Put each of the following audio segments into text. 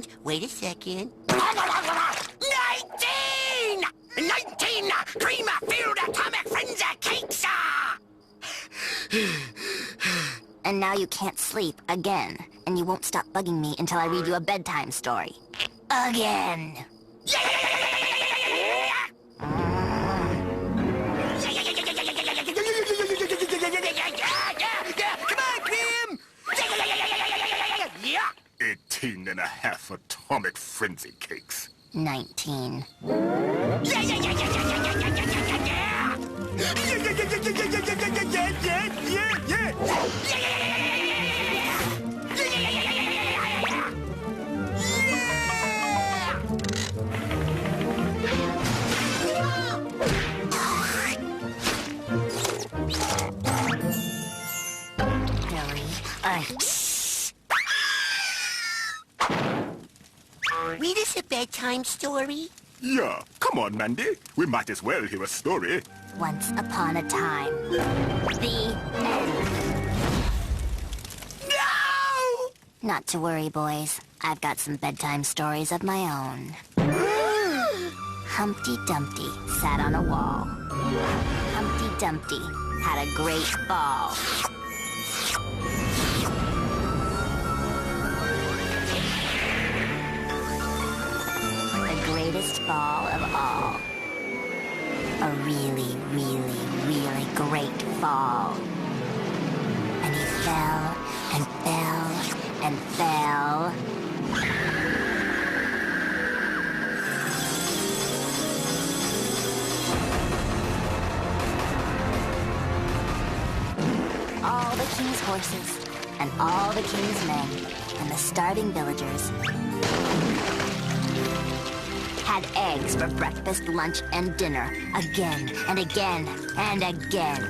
second. Wait a second. 19! 19 Prima-filled atomic frenzy cakes! And now you can't sleep again. And you won't stop bugging me until I read you a bedtime story. Again. Come on, Grim! 18 and a half atomic frenzy cakes. 19. Read us a bedtime story. Yeah, come on, Mandy. We might as well hear a story. Once upon a time. The end. No! Not to worry, boys. I've got some bedtime stories of my own. Humpty Dumpty sat on a wall. Humpty Dumpty had a great fall. The greatest fall of all. A really, really, really great fall. And he fell and fell and fell. All the king's horses, and all the king's men, and the starving villagers had eggs for breakfast, lunch, and dinner, again and again and again.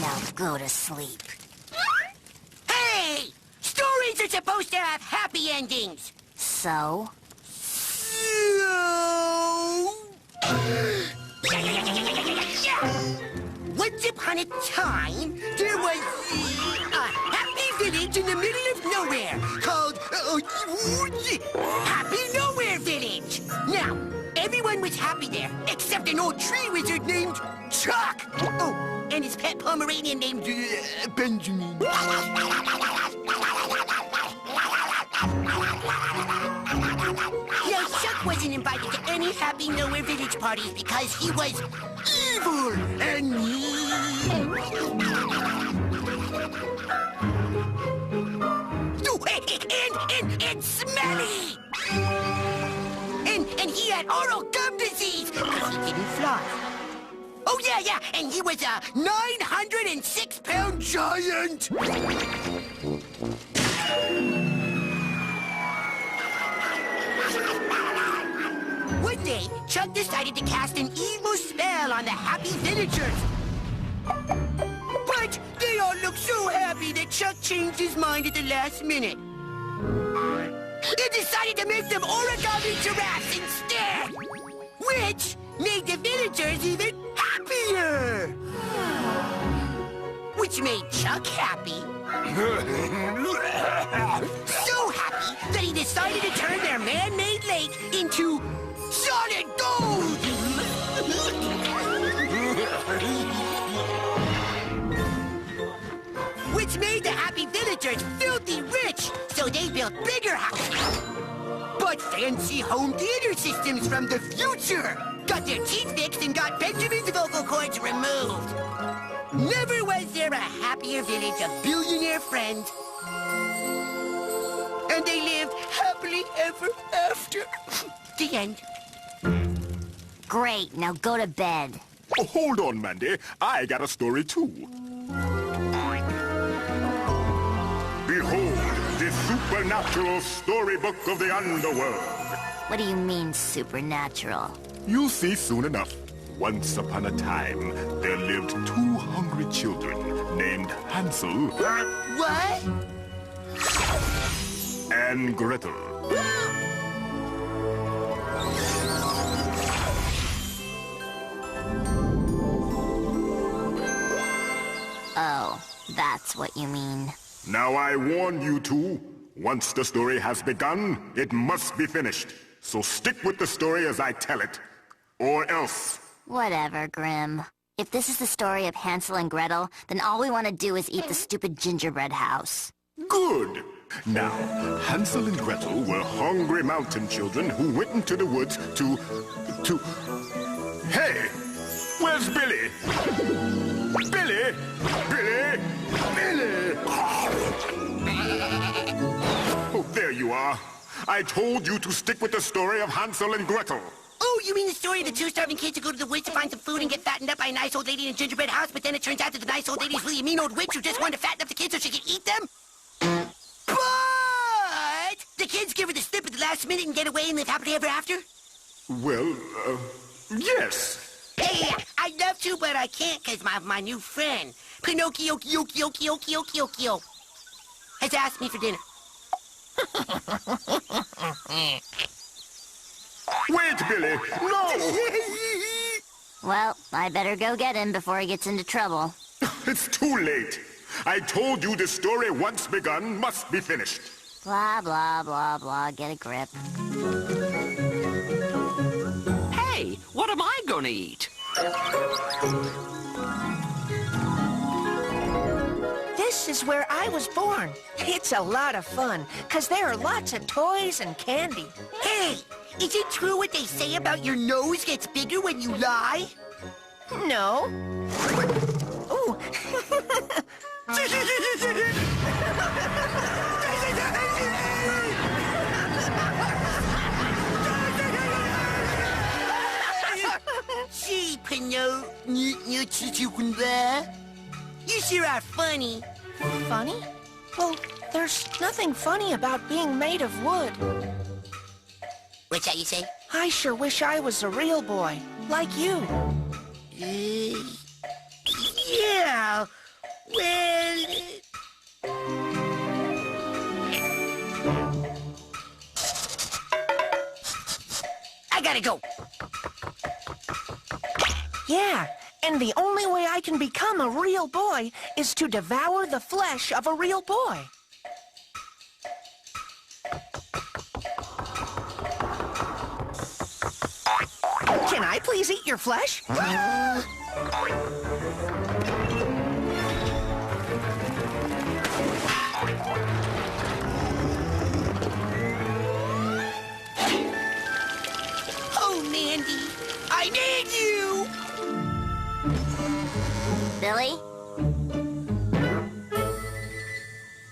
Now go to sleep. Hey! Stories are supposed to have happy endings. So? Once upon a time, there was a happy village in the middle of nowhere called Happy Nowhere Village. Now, everyone was happy there except an old tree wizard named Chuck. Oh, and his pet Pomeranian named Benjamin. Now, Chuck wasn't invited to any Happy Nowhere Village parties because he was evil and and smelly. And he had oral gum disease because he didn't floss. Oh, yeah, and he was a 906-pound giant. One day, Chuck decided to cast an evil spell on the happy villagers. But they all looked so happy that Chuck changed his mind at the last minute. He decided to make them origami giraffes instead, which made the villagers even happier. Which made Chuck happy. So happy that he decided to turn their man-made lake into solid gold! Which made the happy villagers filthy rich, so they built bigger houses. But fancy home theater systems from the future got their teeth fixed and got Benjamin's vocal cords removed. Never was there a happier village of billionaire friends. And they lived happily ever after. The end. Great, now go to bed. Oh, hold on, Mandy. I got a story, too. Behold, the supernatural storybook of the underworld. What do you mean, supernatural? You'll see soon enough. Once upon a time, there lived 2 hungry children named Hansel What? and Gretel. Oh, that's what you mean. Now I warn you two, once the story has begun, it must be finished. So stick with the story as I tell it, or else. Whatever, Grim. If this is the story of Hansel and Gretel, then all we want to do is eat the stupid gingerbread house. Good. Now, Hansel and Gretel were hungry mountain children who went into the woods to... Hey! Where's Billy? Billy! Billy! Billy! Oh, there you are. I told you to stick with the story of Hansel and Gretel. Oh, you mean the story of the two starving kids who go to the woods to find some food and get fattened up by a nice old lady in a gingerbread house, but then it turns out that the nice old lady is really a mean old witch who just wanted to fatten up the kids so she could eat them? But the kids give her the slip at the last minute and get away and live happily ever after? Well, yes. Hey, I'd love to, but I can't because my new friend, Pinocchio, has asked me for dinner. Wait, Billy! No! Well, I better go get him before he gets into trouble. It's too late. I told you the story once begun must be finished. Blah, blah, blah, blah. Get a grip. Hey, what am I gonna eat? This is where I was born. It's a lot of fun, because there are lots of toys and candy. Hey, is it true what they say about your nose gets bigger when you lie? No. Ooh. Gee, Pinot, you sure are funny. Funny? Well, there's nothing funny about being made of wood. What's that you say? I sure wish I was a real boy, like you. Yeah, well... I gotta go. Yeah, and the only way I can become a real boy is to devour the flesh of a real boy. Can I please eat your flesh? Oh, Mandy, I need you! Billy?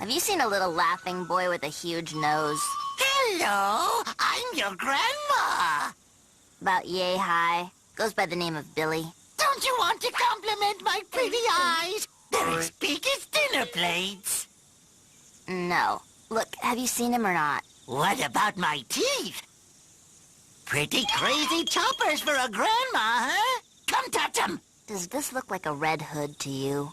Have you seen a little laughing boy with a huge nose? Hello, I'm your grandma. About yay high. Goes by the name of Billy. Don't you want to compliment my pretty eyes? They're as big as dinner plates. No. Look, have you seen him or not? What about my teeth? Pretty crazy choppers for a grandma, huh? Come touch them. Does this look like a red hood to you?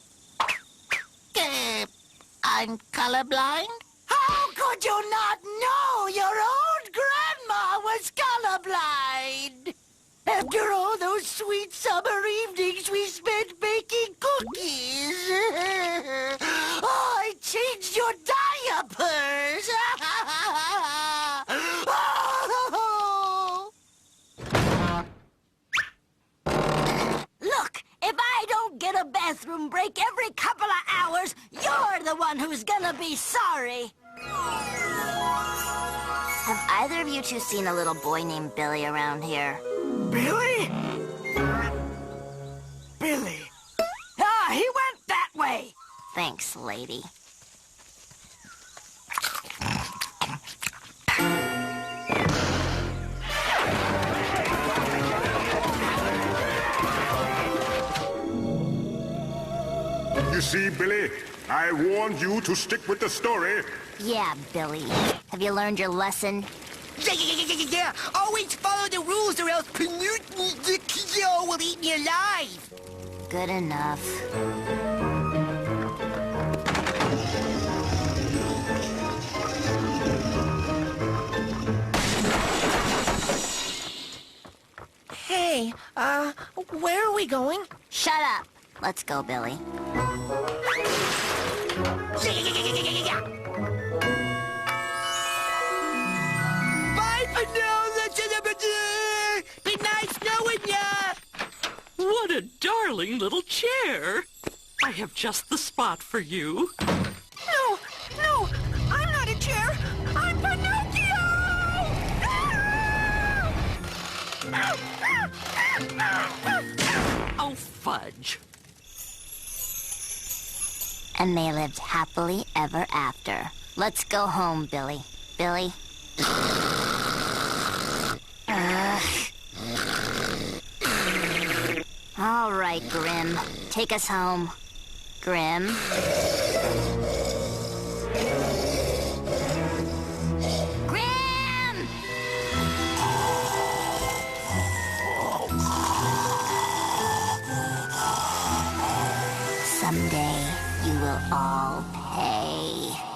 I'm colorblind? How could you not know your own grandma was colorblind? After all those sweet summer evenings we spent baking cookies. Oh, I changed your diapers. Look, if I don't get a bathroom break every couple of hours, you're the one who's gonna be sorry. Have either of you two seen a little boy named Billy around here? Billy? Billy. Ah, he went that way. Thanks, lady. You see, Billy, I warned you to stick with the story. Yeah, Billy. Have you learned your lesson? Yeah. Always follow the rules or else Pinocchio will eat me alive. Good enough. Hey, where are we going? Shut up. Let's go, Billy. Yeah. Bye for now, been nice knowing ya. What a darling little chair. I have just the spot for you. No, no, I'm not a chair. I'm Pinocchio! Oh, fudge. And they lived happily ever after. Let's go home, Billy. Billy? All right, Grim. Take us home. Grim? Grim! Someday, you will all pay.